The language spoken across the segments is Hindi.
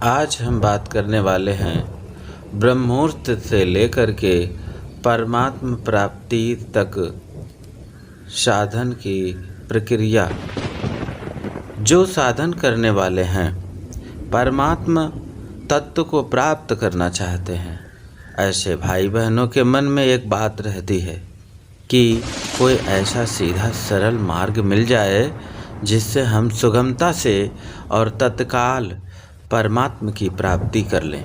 आज हम बात करने वाले हैं ब्रह्ममुहूर्त से लेकर के परमात्म प्राप्ति तक साधन की प्रक्रिया। जो साधन करने वाले हैं परमात्मा तत्व को प्राप्त करना चाहते हैं, ऐसे भाई बहनों के मन में एक बात रहती है कि कोई ऐसा सीधा सरल मार्ग मिल जाए जिससे हम सुगमता से और तत्काल परमात्मा की प्राप्ति कर लें।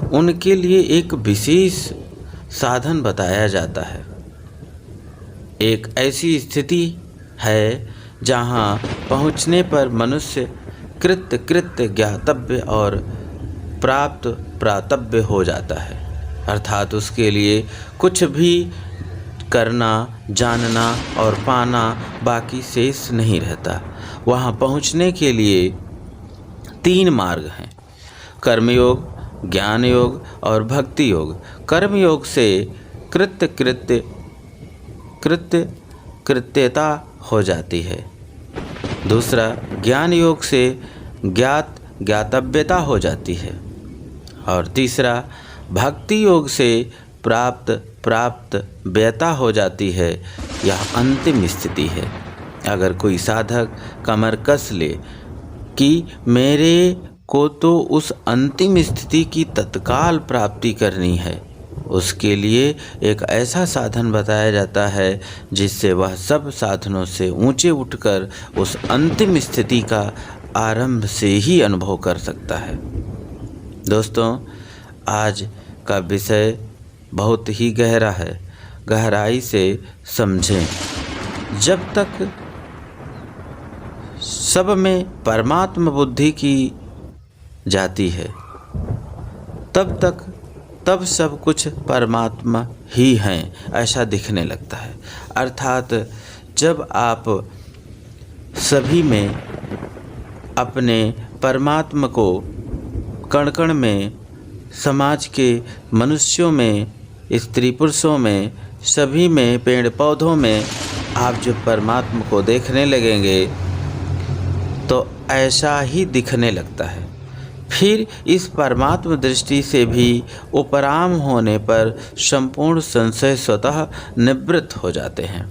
उनके लिए एक विशेष साधन बताया जाता है। एक ऐसी स्थिति है जहाँ पहुँचने पर मनुष्य कृत्य ज्ञातव्य और प्राप्त प्रातव्य हो जाता है, अर्थात उसके लिए कुछ भी करना, जानना और पाना बाकी शेष नहीं रहता। वहाँ पहुँचने के लिए 3 मार्ग हैं: कर्मयोग, ज्ञान योग और भक्ति योग। कर्मयोग से कृत्यता हो जाती है। दूसरा, ज्ञान योग से ज्ञातव्यता हो जाती है। और तीसरा, भक्ति योग से प्राप्त व्यता हो जाती है। यह अंतिम स्थिति है। अगर कोई साधक कमर कस ले कि मेरे को तो उस अंतिम स्थिति की तत्काल प्राप्ति करनी है, उसके लिए एक ऐसा साधन बताया जाता है जिससे वह सब साधनों से ऊंचे उठकर उस अंतिम स्थिति का आरंभ से ही अनुभव कर सकता है। दोस्तों, आज का विषय बहुत ही गहरा है, गहराई से समझें। जब तक सब में परमात्मा बुद्धि की जाती है तब सब कुछ परमात्मा ही हैं ऐसा दिखने लगता है। अर्थात जब आप सभी में अपने परमात्मा को कण कण में, समाज के मनुष्यों में, स्त्री पुरुषों में, सभी में, पेड़ पौधों में आप जब परमात्मा को देखने लगेंगे तो ऐसा ही दिखने लगता है। फिर इस परमात्म दृष्टि से भी उपराम होने पर संपूर्ण संशय स्वतः निवृत्त हो जाते हैं।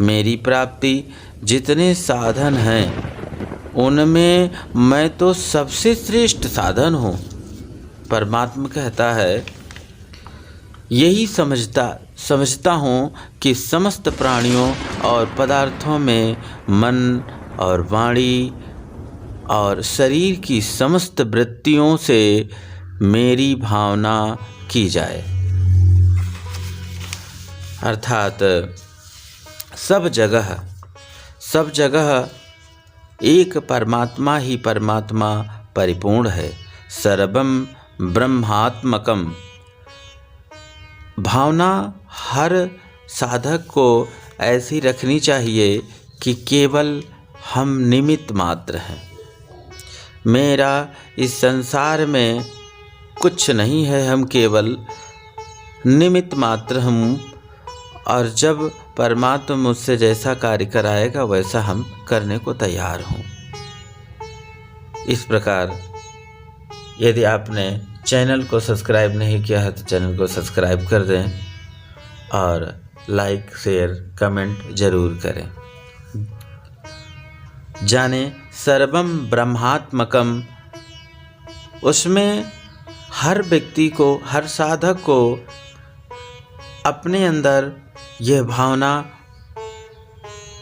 मेरी प्राप्ति जितने साधन हैं उनमें मैं तो सबसे श्रेष्ठ साधन हूँ। परमात्मा कहता है, यही समझता हूँ कि समस्त प्राणियों और पदार्थों में मन और वाणी और शरीर की समस्त वृत्तियों से मेरी भावना की जाए। अर्थात सब जगह एक परमात्मा ही परमात्मा परिपूर्ण है। सर्वम ब्रह्मात्मकम। भावना हर साधक को ऐसी रखनी चाहिए कि केवल हम निमित्त मात्र हैं। मेरा इस संसार में कुछ नहीं है, हम केवल निमित्त मात्र हूँ। और जब परमात्मा मुझसे जैसा कार्य कराएगा वैसा हम करने को तैयार हूँ। इस प्रकार यदि आपने चैनल को सब्सक्राइब नहीं किया है तो चैनल को सब्सक्राइब कर दें और लाइक, शेयर, कमेंट ज़रूर करें। जाने सर्वम ब्रह्मात्मकम, उसमें हर व्यक्ति को, हर साधक को अपने अंदर यह भावना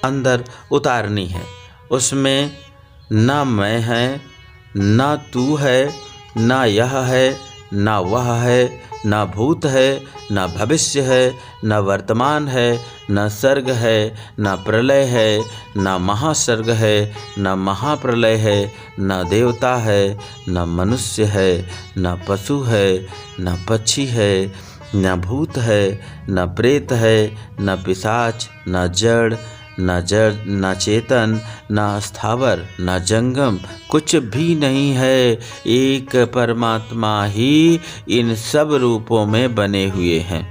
अंदर उतारनी है। उसमें न मैं है, न तू है, न यह है, न वह है, न भूत है, न भविष्य है, न वर्तमान है, न सर्ग है, न प्रलय है, न महासर्ग है, न महाप्रलय है, न देवता है, न मनुष्य है, न पशु है, न पक्षी है, न भूत है, न प्रेत है, न पिशाच, न जड़, न चेतन, न स्थावर, न जंगम, कुछ भी नहीं है। एक परमात्मा ही इन सब रूपों में बने हुए हैं।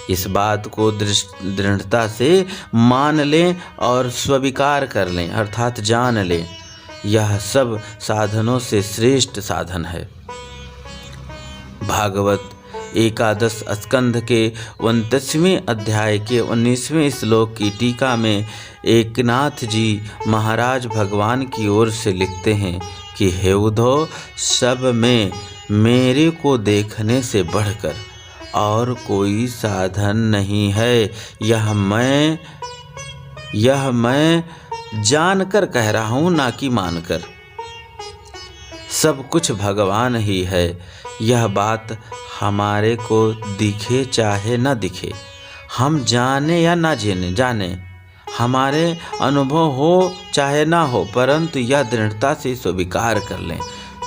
इस बात को दृढ़ता से मान लें और स्वीकार कर लें, अर्थात जान लें। यह सब साधनों से श्रेष्ठ साधन है। भागवत एकादश स्कंध के 29वें अध्याय के 19वें श्लोक की टीका में एकनाथ जी महाराज भगवान की ओर से लिखते हैं कि हे उद्धव, सब में मेरे को देखने से बढ़कर और कोई साधन नहीं है। यह मैं जानकर कह रहा हूँ, ना कि मानकर। सब कुछ भगवान ही है। यह बात हमारे को दिखे चाहे न दिखे, हम जाने या ना जाने, हमारे अनुभव हो चाहे ना हो, परंतु यह दृढ़ता से स्वीकार कर लें,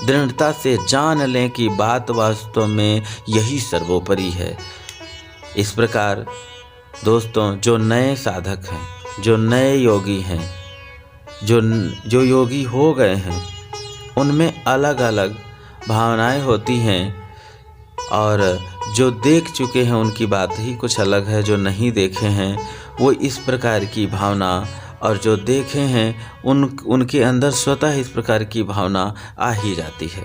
दृढ़ता से जान लें कि बात वास्तव में यही सर्वोपरि है। इस प्रकार दोस्तों, जो नए साधक हैं, जो नए योगी हैं, जो योगी हो गए हैं, उनमें अलग अलग भावनाएं होती हैं, और जो देख चुके हैं उनकी बात ही कुछ अलग है। जो नहीं देखे हैं वो इस प्रकार की भावना, और जो देखे हैं उनके अंदर स्वतः इस प्रकार की भावना आ ही जाती है।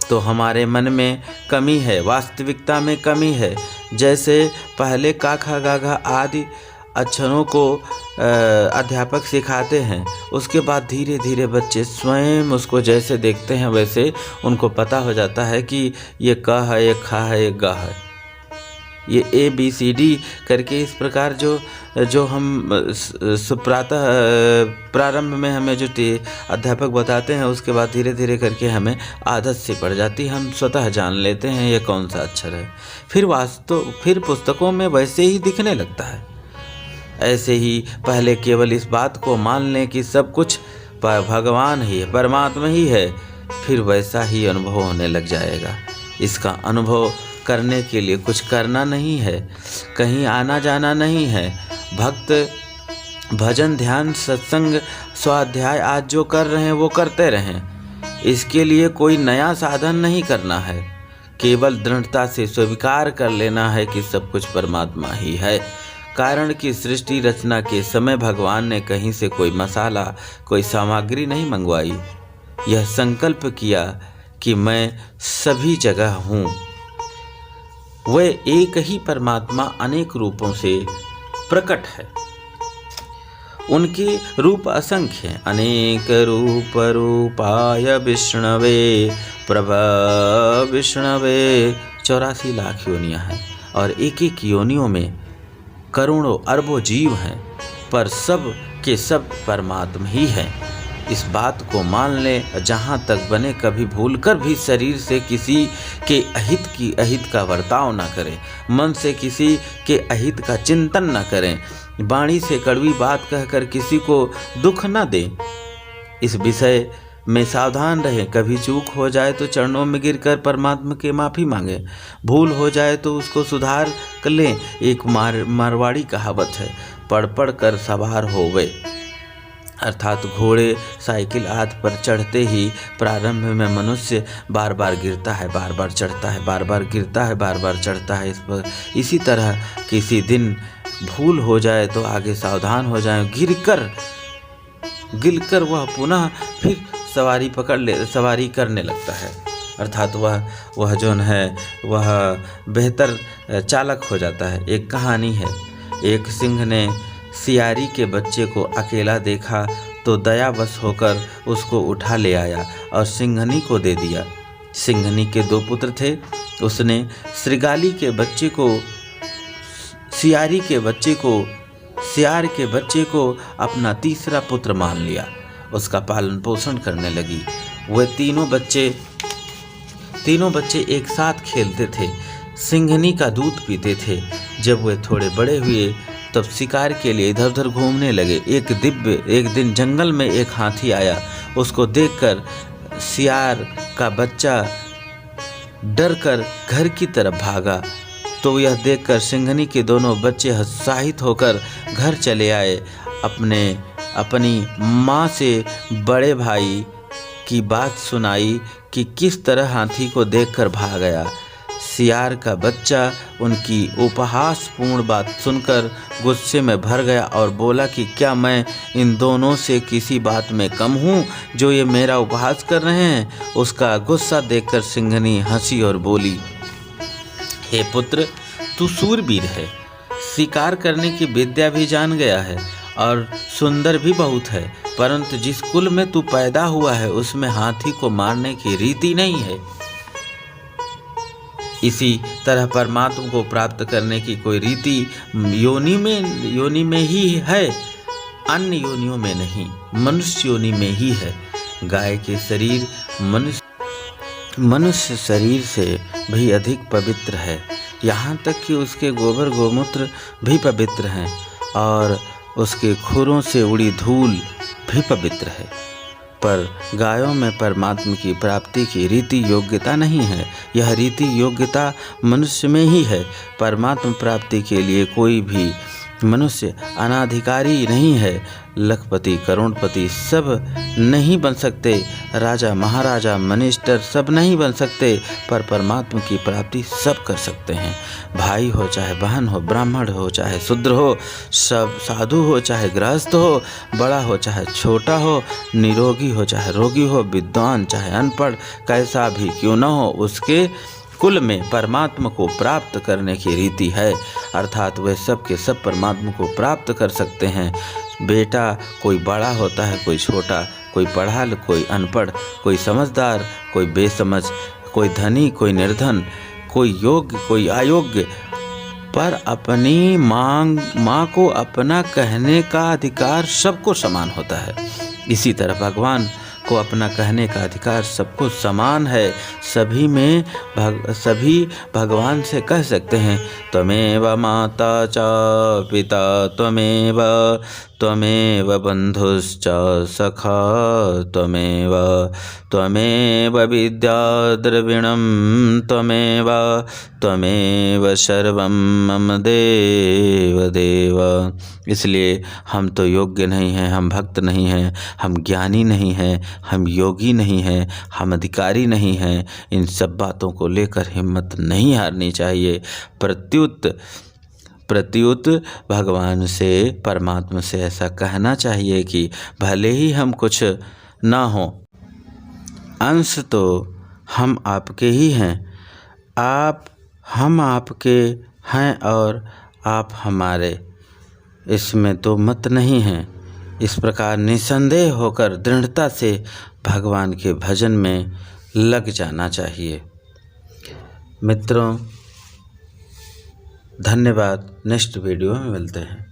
तो हमारे मन में कमी है, वास्तविकता में कमी है। जैसे पहले काखा गाघा आदि अक्षरों को अध्यापक सिखाते हैं, उसके बाद धीरे धीरे बच्चे स्वयं उसको जैसे देखते हैं वैसे उनको पता हो जाता है कि ये क है, ये ख है, ये ग है, ये ABCD करके इस प्रकार जो हम प्रातः प्रारंभ में हमें जो अध्यापक बताते हैं, उसके बाद धीरे धीरे करके हमें आदत सी पड़ जाती है, हम स्वतः जान लेते हैं ये कौन सा अक्षर है। फिर पुस्तकों में वैसे ही दिखने लगता है। ऐसे ही पहले केवल इस बात को मान लें कि सब कुछ भगवान ही है, परमात्मा ही है, फिर वैसा ही अनुभव होने लग जाएगा। इसका अनुभव करने के लिए कुछ करना नहीं है, कहीं आना जाना नहीं है। भक्त भजन, ध्यान, सत्संग, स्वाध्याय आज जो कर रहे हैं वो करते रहें। इसके लिए कोई नया साधन नहीं करना है, केवल दृढ़ता से स्वीकार कर लेना है कि सब कुछ परमात्मा ही है। कारण कि सृष्टि रचना के समय भगवान ने कहीं से कोई मसाला, कोई सामग्री नहीं मंगवाई। यह संकल्प किया कि मैं सभी जगह हूँ। वह एक ही परमात्मा अनेक रूपों से प्रकट है। उनके रूप असंख्य हैं। अनेक रूप रूपाय विष्णवे प्रभा विष्णवे। 84 लाख योनियाँ हैं और एक एक योनियों में करोड़ों अरबों जीव हैं, पर सब के सब परमात्मा ही हैं। इस बात को मान लें, जहाँ तक बने कभी भूलकर भी शरीर से किसी के अहित का बर्ताव न करें, मन से किसी के अहित का चिंतन न करें, वाणी से कड़वी बात कहकर किसी को दुख न दें। इस विषय में सावधान रहें। कभी चूक हो जाए तो चरणों में गिरकर परमात्मा के माफ़ी मांगें। भूल हो जाए तो उसको सुधार कर लें। एक मारवाड़ी कहावत है, पढ़ पढ़ कर सवार होवे। अर्थात घोड़े साइकिल आदि पर चढ़ते ही प्रारंभ में मनुष्य बार बार गिरता है, बार बार चढ़ता है, बार बार गिरता है, बार बार चढ़ता है। इसी तरह किसी दिन भूल हो जाए तो आगे सावधान हो जाए। गिरकर वह पुनः फिर सवारी करने लगता है। अर्थात वह जो है वह बेहतर चालक हो जाता है। एक कहानी है, एक सिंह ने सियारी के बच्चे को अकेला देखा तो दयावश होकर उसको उठा ले आया और सिंघनी को दे दिया। सिंघनी के 2 पुत्र थे। उसने सियार के बच्चे को अपना तीसरा पुत्र मान लिया। उसका पालन पोषण करने लगी। वह तीनों बच्चे एक साथ खेलते थे, सिंघनी का दूध पीते थे। जब वे थोड़े बड़े हुए तब शिकार के लिए इधर उधर घूमने लगे। एक दिन जंगल में एक हाथी आया। उसको देखकर सियार का बच्चा डर कर घर की तरफ भागा। तो यह देखकर सिंघनी के दोनों बच्चे उत्साहित होकर घर चले आए। अपनी माँ से बड़े भाई की बात सुनाई कि किस तरह हाथी को देखकर भाग गया। सियार का बच्चा उनकी उपहासपूर्ण बात सुनकर गुस्से में भर गया और बोला कि क्या मैं इन दोनों से किसी बात में कम हूँ जो ये मेरा उपहास कर रहे हैं। उसका गुस्सा देखकर सिंघनी हंसी और बोली, हे पुत्र, तू शूरवीर है, शिकार करने की विद्या भी जान गया है और सुंदर भी बहुत है, परंतु जिस कुल में तू पैदा हुआ है उसमें हाथी को मारने की रीति नहीं है। इसी तरह परमात्मा को प्राप्त करने की कोई रीति योनि में ही है, अन्य योनियों में नहीं, मनुष्य योनि में ही है। गाय के शरीर मनुष्य शरीर से भी अधिक पवित्र है, यहाँ तक कि उसके गोबर गोमूत्र भी पवित्र हैं और उसके खुरों से उड़ी धूल भी पवित्र है। पर गायों में परमात्मा की प्राप्ति की रीति योग्यता नहीं है, यह रीति योग्यता मनुष्य में ही है। परमात्मा प्राप्ति के लिए कोई भी मनुष्य अनाधिकारी नहीं है। लखपति करोड़पति सब नहीं बन सकते, राजा महाराजा मिनिस्टर सब नहीं बन सकते, पर परमात्मा की प्राप्ति सब कर सकते हैं। भाई हो चाहे बहन हो, ब्राह्मण हो चाहे शूद्र हो, सब साधु हो चाहे गृहस्थ हो, बड़ा हो चाहे छोटा हो, निरोगी हो चाहे रोगी हो, विद्वान चाहे अनपढ़, कैसा भी क्यों न हो, उसके कुल में परमात्मा को प्राप्त करने की रीति है, अर्थात वह सब के सब परमात्मा को प्राप्त कर सकते हैं। बेटा कोई बड़ा होता है, कोई छोटा, कोई पढ़ा कोई अनपढ़, कोई समझदार कोई बेसमझ, कोई धनी कोई निर्धन, कोई योग्य कोई अयोग्य, पर अपनी माँ को अपना कहने का अधिकार सबको समान होता है। इसी तरह भगवान को अपना कहने का अधिकार सबको समान है। सभी भगवान से कह सकते हैं, त्वमेव माता च पिता त्वमेव बंधुश्च सखा त्वमेव विद्या द्रविणं त्वमेव सर्वं मम देव। इसलिए हम तो योग्य नहीं हैं, हम भक्त नहीं हैं, हम ज्ञानी नहीं हैं, हम योगी नहीं हैं, हम अधिकारी नहीं हैं। इन सब बातों को लेकर हिम्मत नहीं हारनी चाहिए। प्रत्युत भगवान से, परमात्मा से ऐसा कहना चाहिए कि भले ही हम कुछ ना हो, अंश तो हम आपके ही हैं, हम आपके हैं और आप हमारे, इसमें तो मत नहीं है। इस प्रकार निसंदेह होकर दृढ़ता से भगवान के भजन में लग जाना चाहिए। मित्रों, धन्यवाद। नेक्स्ट वीडियो में मिलते हैं।